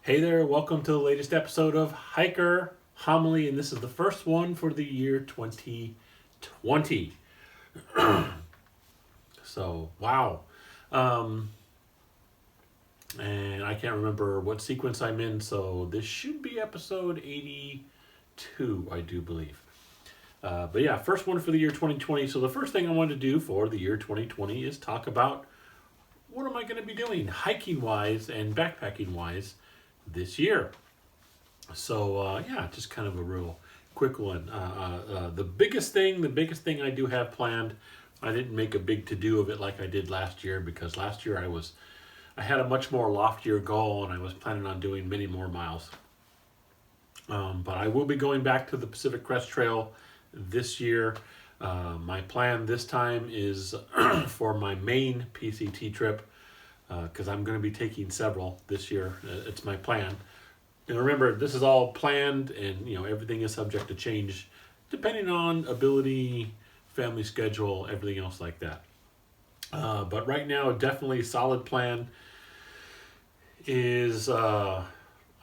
Hey there, welcome to the latest episode of Hiker Homily, and this is the first one for the year 2020. So, wow. Um, and I can't remember what sequence I'm in, so this should be episode 82, I do believe. But yeah, first one for the year 2020. So, the first thing I wanted to do for the year 2020 is talk about what am I going to be doing hiking wise and backpacking wise this year. So yeah, just kind of a real quick one. The biggest thing I do have planned. I didn't make a big to do of it like I did last year because last year I had a much more loftier goal and I was planning on doing many more miles. But I will be going back to the Pacific Crest Trail this year. My plan this time is for my main PCT trip because I'm going to be taking several this year. It's my plan. And remember, this is all planned, and everything is subject to change, depending on ability, family schedule, everything else like that. But right now, definitely solid plan is I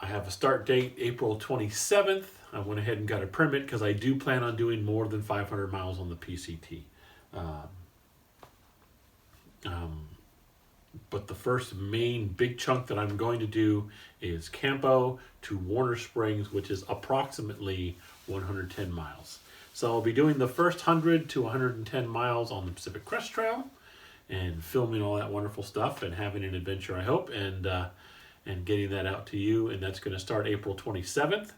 have a start date April 27th. I went ahead and got a permit because I do plan on doing more than 500 miles on the PCT. Um, um, but the first main big chunk that I'm going to do is Campo to Warner Springs, which is approximately 110 miles. So I'll be doing the first 100 to 110 miles on the Pacific Crest Trail and filming all that wonderful stuff and having an adventure, I hope, and getting that out to you. And that's going to start April 27th.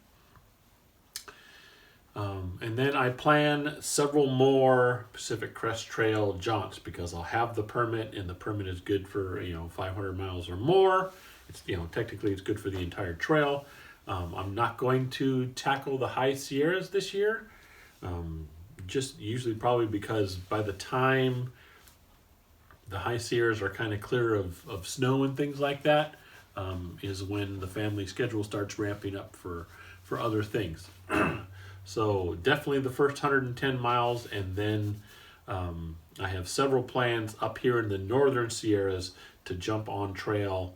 And then I plan several more Pacific Crest Trail jaunts because I'll have the permit, and the permit is good for 500 miles or more. It's technically it's good for the entire trail. I'm not going to tackle the high Sierras this year, just usually probably because by the time the high Sierras are kind of clear of snow and things like that, is when the family schedule starts ramping up for other things. So definitely the first 110 miles, and then I have several plans up here in the northern Sierras to jump on trail,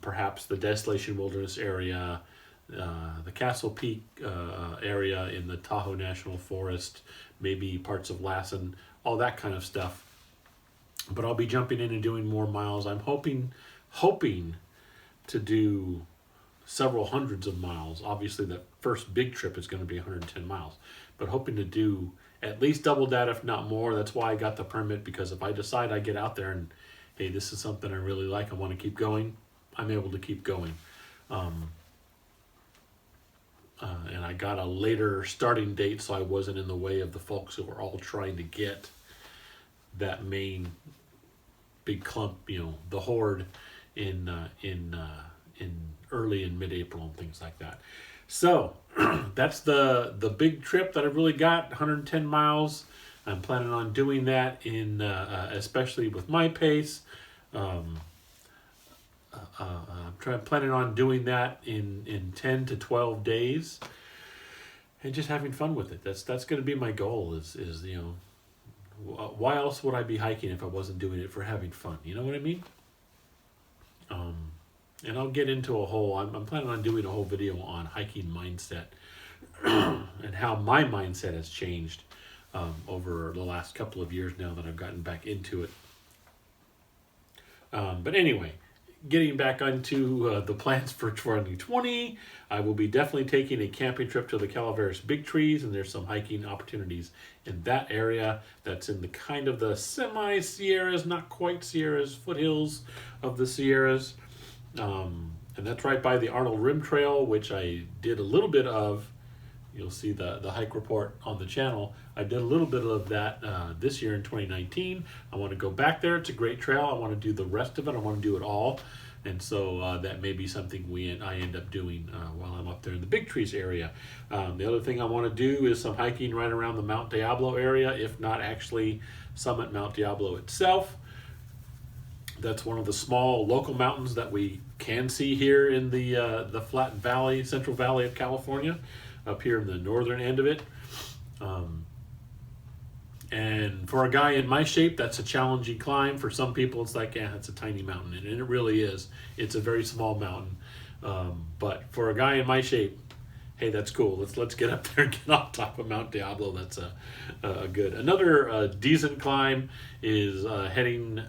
perhaps the Desolation Wilderness area, the Castle Peak area in the Tahoe National Forest, maybe parts of Lassen, all that kind of stuff. But I'll be jumping in and doing more miles. I'm hoping to do several hundreds of miles. Obviously, the first big trip is going to be 110 miles, but hoping to do at least double that, if not more. That's why I got the permit, because if I decide I get out there and, hey, this is something I really like, I want to keep going, I'm able to keep going. And I got a later starting date, so I wasn't in the way of the folks who were all trying to get that main big clump, the horde in early and mid-April and things like that. So that's the big trip that I've really got, 110 miles. I'm planning on doing that in especially with my pace. I'm planning on doing that in 10 to 12 days, and just having fun with it. That's going to be my goal. Is why else would I be hiking if I wasn't doing it for having fun? You know what I mean? And I'll get into a whole. I'm planning on doing a whole video on hiking mindset and how my mindset has changed over the last couple of years now that I've gotten back into it. But anyway, getting back onto the plans for 2020, I will be definitely taking a camping trip to the Calaveras Big Trees, and there's some hiking opportunities in that area. That's in the kind of the semi-Sierras, not quite Sierras, foothills of the Sierras. And that's right by the Arnold Rim Trail, which I did a little bit of. You'll see the hike report on the channel. I did a little bit of that this year in 2019. I want to go back there. It's a great trail. I want to do the rest of it. I want to do it all. And so that may be something I end up doing while I'm up there in the Big Trees area. The other thing I want to do is some hiking right around the Mount Diablo area, if not actually summit Mount Diablo itself. That's one of the small local mountains that we can see here in the Flat Valley, Central Valley of California, up here in the northern end of it. And for a guy in my shape, that's a challenging climb. For some people, it's like, yeah, it's a tiny mountain, and it really is. It's a very small mountain. But for a guy in my shape, hey, that's cool. Let's get up there and get on top of Mount Diablo. That's a good. Another decent climb is heading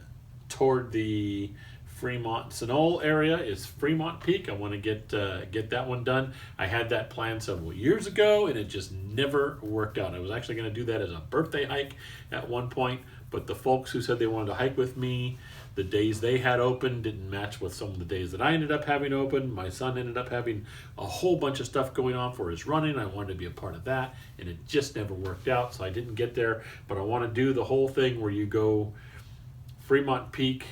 toward the Fremont Sunol area. Is Fremont Peak. I want to get that one done. I had that planned several years ago, and it just never worked out. I was actually going to do that as a birthday hike at one point, but the folks who said they wanted to hike with me, the days they had open didn't match with some of the days that I ended up having open. My son ended up having a whole bunch of stuff going on for his running. I wanted to be a part of that, and it just never worked out, so I didn't get there. But I want to do the whole thing where you go Fremont Peak,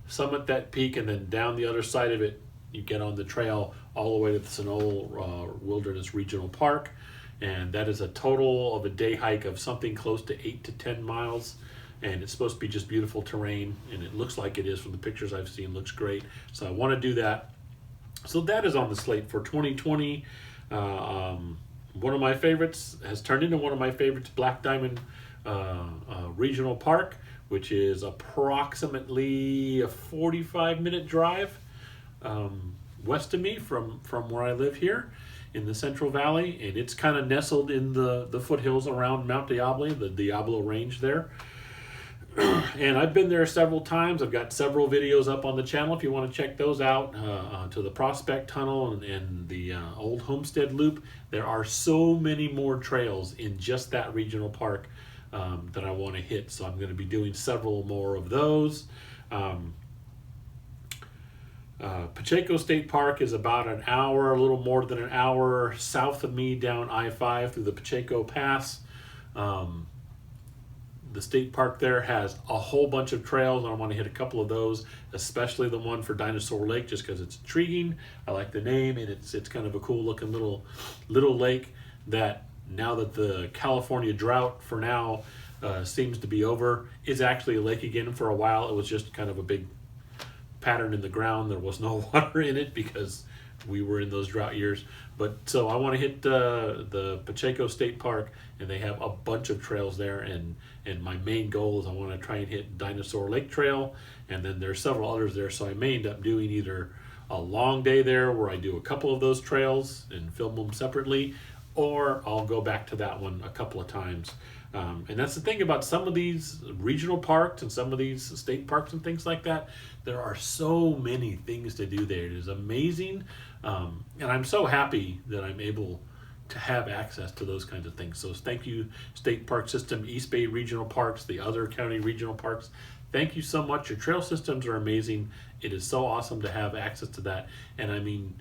summit that peak, and then down the other side of it, you get on the trail all the way to the Sunol Wilderness Regional Park. And that is a total of a day hike of something close to 8 to 10 miles. And it's supposed to be just beautiful terrain, and it looks like it is from the pictures I've seen. Looks great, so I want to do that. So that is on the slate for 2020. One of my favorites has turned into one of my favorites, Black Diamond Regional Park, which is approximately a 45-minute drive west of me from where I live here in the Central Valley, and it's kind of nestled in the foothills around Mount Diablo, the Diablo Range there. And I've been there several times. I've got several videos up on the channel if you want to check those out, to the Prospect Tunnel and the Old Homestead Loop. There are so many more trails in just that regional park that I want to hit, so I'm going to be doing several more of those. Pacheco State Park is about an hour, a little more than an hour south of me down I-5 through the Pacheco Pass. The state park there has a whole bunch of trails, and I want to hit a couple of those, especially the one for Dinosaur Lake, just because it's intriguing. I like the name, and it's kind of a cool looking little lake that, now that the California drought for now seems to be over, is actually a lake again. For a while it was just kind of a big pattern in the ground. There was no water in it because we were in those drought years. But so I want to hit the Pacheco State Park, and they have a bunch of trails there, and my main goal is I want to try and hit Dinosaur Lake Trail, and then there's several others there, so I may end up doing either a long day there where I do a couple of those trails and film them separately, or I'll go back to that one a couple of times. And that's the thing about some of these regional parks and some of these state parks and things like that. There are so many things to do there. It is amazing. And I'm so happy that I'm able to have access to those kinds of things. So thank you, State Park System, East Bay Regional Parks, the other county regional parks. Thank you so much. Your trail systems are amazing. It is so awesome to have access to that. And I mean,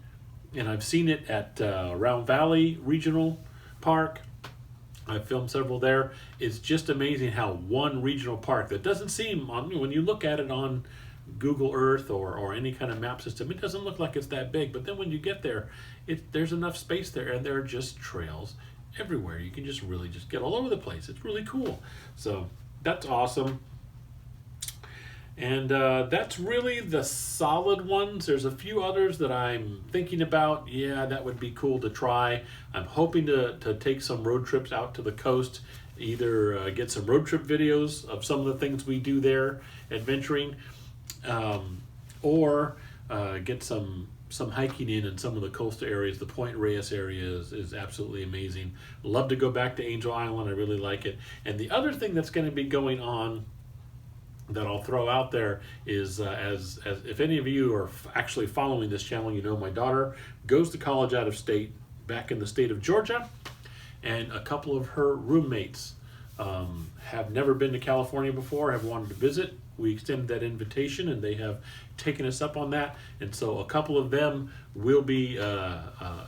and I've seen it at Round Valley Regional Park. I've filmed several there. It's just amazing how one regional park that doesn't seem, when you look at it on Google Earth or any kind of map system, it doesn't look like it's that big. But then when you get there, there's enough space there, and there are just trails everywhere. You can just really just get all over the place. It's really cool. So that's awesome. And that's really the solid ones. There's a few others that I'm thinking about. Yeah, that would be cool to try. I'm hoping to take some road trips out to the coast, either get some road trip videos of some of the things we do there adventuring, or get some hiking in some of the coastal areas. The Point Reyes area is absolutely amazing. Love to go back to Angel Island. I really like it. And the other thing that's going to be going on that I'll throw out there is, as if any of you are actually following this channel, you know my daughter goes to college out of state, back in the state of Georgia, and a couple of her roommates have never been to California before, have wanted to visit. We extended that invitation, and they have taken us up on that. And so a couple of them will be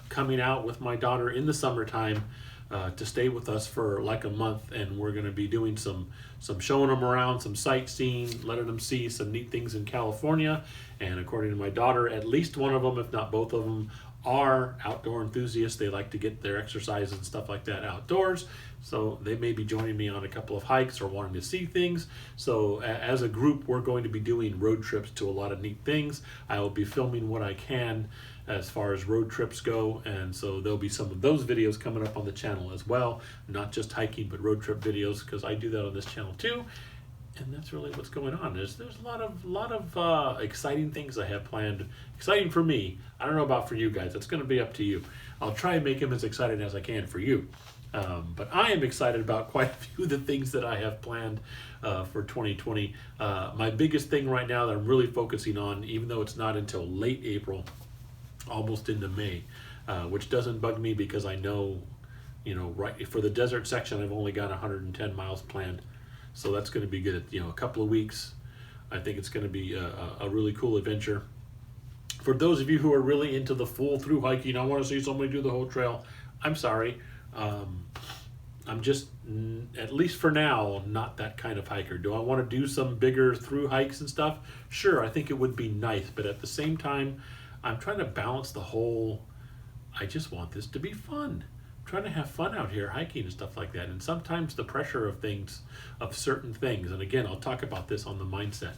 coming out with my daughter in the summertime to stay with us for like a month, and we're going to be doing some showing them around, some sightseeing, letting them see some neat things in California. And according to my daughter, at least one of them, if not both of them, are outdoor enthusiasts. They like to get their exercise and stuff like that outdoors, so they may be joining me on a couple of hikes or wanting to see things. So as a group, we're going to be doing road trips to a lot of neat things. I will be filming what I can as far as road trips go, and so there'll be some of those videos coming up on the channel as well, not just hiking but road trip videos, because I do that on this channel too. and that's really what's going on. There's a lot of exciting things I have planned. Exciting for me. I don't know about for you guys. It's going to be up to you. I'll try and make them as exciting as I can for you. But I am excited about quite a few of the things that I have planned for 2020. My biggest thing right now that I'm really focusing on, even though it's not until late April, almost into May, which doesn't bug me because I know, right for the desert section, I've only got 110 miles planned. So that's going to be good. A couple of weeks. I think it's going to be a really cool adventure. For those of you who are really into the full through hiking, I want to see somebody do the whole trail. I'm sorry. I'm just, at least for now, not that kind of hiker. Do I want to do some bigger through hikes and stuff? Sure, I think it would be nice. But at the same time, I'm trying to balance the whole, I just want this to be fun. Trying to have fun out here hiking and stuff like that, and sometimes the pressure of certain things, and again I'll talk about this on the mindset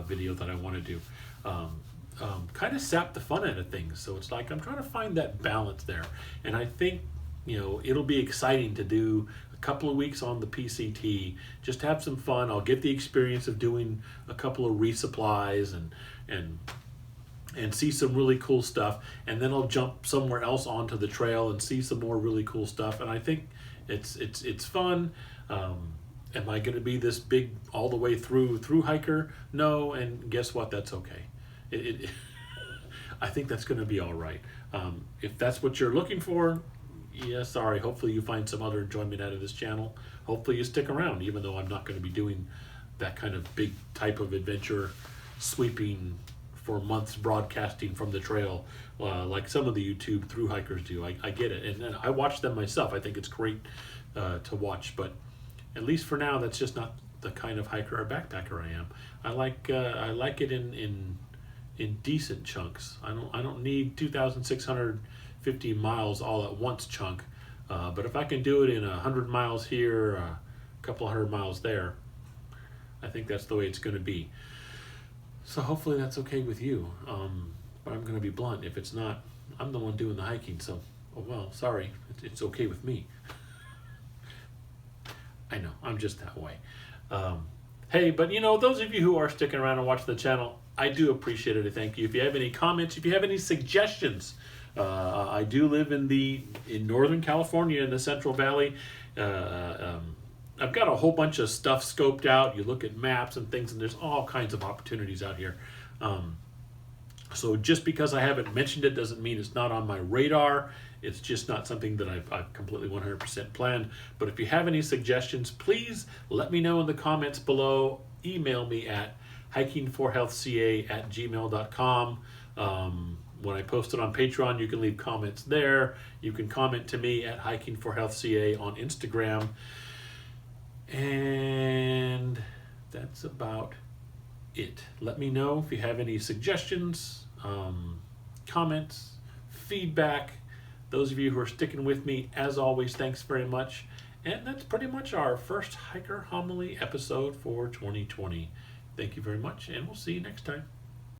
video that I want to do, kind of sap the fun out of things. So it's like I'm trying to find that balance there, and I think it'll be exciting to do a couple of weeks on the PCT, just have some fun. I'll get the experience of doing a couple of resupplies and see some really cool stuff, and then I'll jump somewhere else onto the trail and see some more really cool stuff. And I think it's fun. Am I going to be this big all the way through hiker? No, and guess what? That's okay. I think that's going to be all right. If that's what you're looking for, yeah, sorry. Hopefully you find some other enjoyment out of this channel. Hopefully you stick around, even though I'm not going to be doing that kind of big type of adventure, sweeping for months broadcasting from the trail like some of the YouTube through hikers do. I get it, and I watch them myself. I think it's great to watch, but at least for now, that's just not the kind of hiker or backpacker I am. I like it in decent chunks. I don't need 2,650 miles all at once chunk, but if I can do it in 100 miles here, a couple 100 miles there, I think that's the way it's going to be. So hopefully that's okay with you. But I'm going to be blunt. If it's not, I'm the one doing the hiking. So, oh well, sorry. It's okay with me. I know, I'm just that way. Hey, but those of you who are sticking around and watching the channel, I do appreciate it. Thank you. If you have any comments, if you have any suggestions, I do live in Northern California in the Central Valley. I've got a whole bunch of stuff scoped out. You look at maps and things, and there's all kinds of opportunities out here. So just because I haven't mentioned it doesn't mean it's not on my radar. It's just not something that I've completely 100% planned. But if you have any suggestions, please let me know in the comments below. Email me at hikingforhealthca@gmail.com. When I post it on Patreon, you can leave comments there. You can comment to me at hikingforhealthca on Instagram. And that's about it. Let me know if you have any suggestions, comments, feedback. Those of you who are sticking with me, as always, thanks very much. And that's pretty much our first Hiker Homily episode for 2020. Thank you very much, and we'll see you next time.